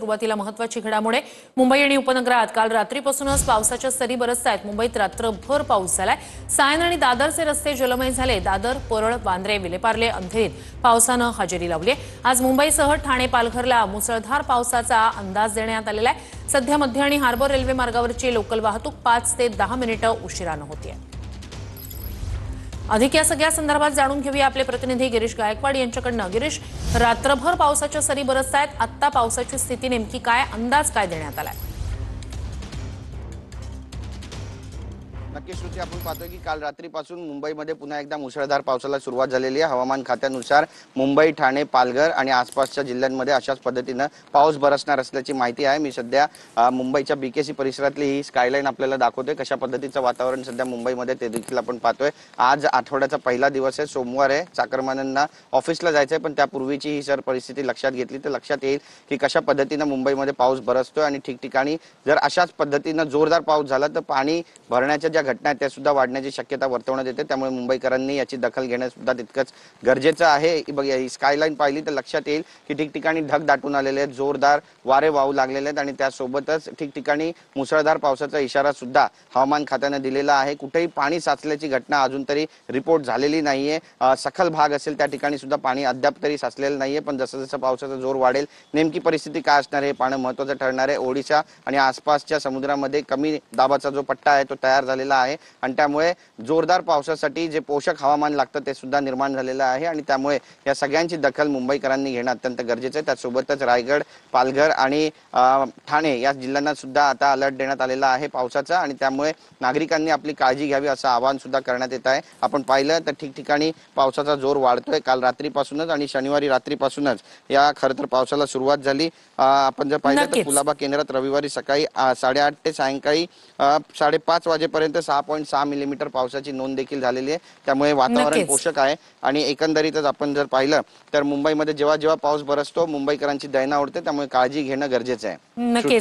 सुरुवातीला महत्त्वाची घडामोड मुंबई आणि उपनगरात काल रात्रीपासूनच पावसाच्या सरी बरसत आहेत। मुंबईत रात्रभर पाऊस झालाय। सायन आणि दादरचे रस्ते जलमय झाले। दादर, परळ, वांद्रे, विलेपार्ले, अंधेरीत पावसानं हजेरी लावली। आज मुंबईसह ठाणे, पालघरला मुसळधार पावसाचा अंदाज देण्यात आलेला आहे। सध्या मध्य आणि हार्बर रेल्वे मार्गावरची लोकल वाहतूक 5 ते 10 मिनिटं उशिरानं होतीये। अधिक या सगळ्या संदर्भात जाणून घेऊया आपले प्रतिनिधी गिरीश गायकवाड यांच्याकडनं। गिरीश, रात्रभर पावसाच्या सरी बरसत आहेत। आता पावसाची स्थिती नेमकी काय, अंदाज काय देण्यात आलाय? नक्कीच श्रुती, आपण पाहतोय की काल रात्रीपासून मुंबईमध्ये पुन्हा एकदा मुसळधार पावसाला सुरुवात झालेली आहे। हवामान खात्यानुसार मुंबई, ठाणे, पालघर आणि आसपासच्या जिल्ह्यांमध्ये अशाच पद्धतीनं पाऊस बरसणार असल्याची माहिती आहे। मी सध्या मुंबईच्या बीकेसी परिसरातली ही स्कायलाईन आपल्याला दाखवतोय। कशा पद्धतीचं वातावरण सध्या मुंबईमध्ये ते देखील आपण पाहतोय। आज आठवड्याचा पहिला दिवस आहे, सोमवार आहे। चाकरमान्यांना ऑफिसला जायचंय, पण त्यापूर्वीची ही सर परिस्थिती लक्षात घेतली तर लक्षात येईल की कशा पद्धतीनं मुंबईमध्ये पाऊस बरसतोय आणि ठिकठिकाणी जर अशाच पद्धतीनं जोरदार पाऊस झाला तर पाणी भरण्याच्या ज्या घटना आहेत त्या सुद्धा वाढण्याची शक्यता वर्तवण्यात येते। त्यामुळे मुंबईकरांनी याची दखल घेणं सुद्धा तितकंच गरजेचं आहे। बघ, ही स्कायलाईन पाहिली तर लक्षात येईल की ठिकठिकाणी ढग दाटून आलेले आहेत, जोरदार वारे वाहू लागलेले आहेत आणि त्यासोबतच ठिकठिकाणी मुसळधार पावसाचा इशारा सुद्धा हवामान खात्याने दिलेला आहे। कुठेही पाणी साचल्याची घटना अजून तरी रिपोर्ट झालेली नाहीये। सखल भाग असेल त्या ठिकाणी सुद्धा पाणी अद्याप तरी साचलेलं नाहीये, पण जसं जसं पावसाचा जोर वाढेल नेमकी परिस्थिती काय असणार हे पाहणं महत्त्वाचं ठरणार आहे। ओडिशा आणि आसपासच्या समुद्रामध्ये कमी दाबाचा जो पट्टा आहे तो तयार झालेला आहे आणि त्यामुळे जोरदार पावसासाठी जे पोषक हवामान लागतं ते सुद्धा निर्माण झालेलं आहे आणि त्यामुळे या सगळ्यांची दखल मुंबईकरांनी घेणं अत्यंत गरजेचं आहे। त्यासोबतच रायगड, पालघर आणि ठाणे या जिल्ह्यांना सुद्धा आता अलर्ट देण्यात आलेला आहे पावसाचा आणि त्यामुळे नागरिकांनी आपली काळजी घ्यावी असं आवाहन सुद्धा करण्यात येत आहे। आपण पाहिलं तर ठिकठिकाणी पावसाचा जोर वाढतोय। काल रात्रीपासूनच आणि शनिवारी रात्रीपासूनच या खरं तर पावसाला सुरुवात झाली। आपण जर पाहिलं तर कुलाबा केंद्रात रविवारी सकाळी 8:30 ते सायंकाळी 5:30 वाजेपर्यंत 6.6 मिलीमीटर पावसाची नोंद देखील झालेली आहे। त्यामुळे वातावरण पोषक आहे आणि एकंदरीतच आपण जर पाहिलं तर मुंबईमध्ये जेव्हा जेव्हा पाऊस बरसतो मुंबईकरांची दैना उडते, त्यामुळे काळजी घेणं गरजेचं आहे।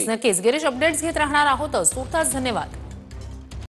नक्कीच गिरीश, अपडेट्स घेत राहणार आहोतच। तुर्तास धन्यवाद।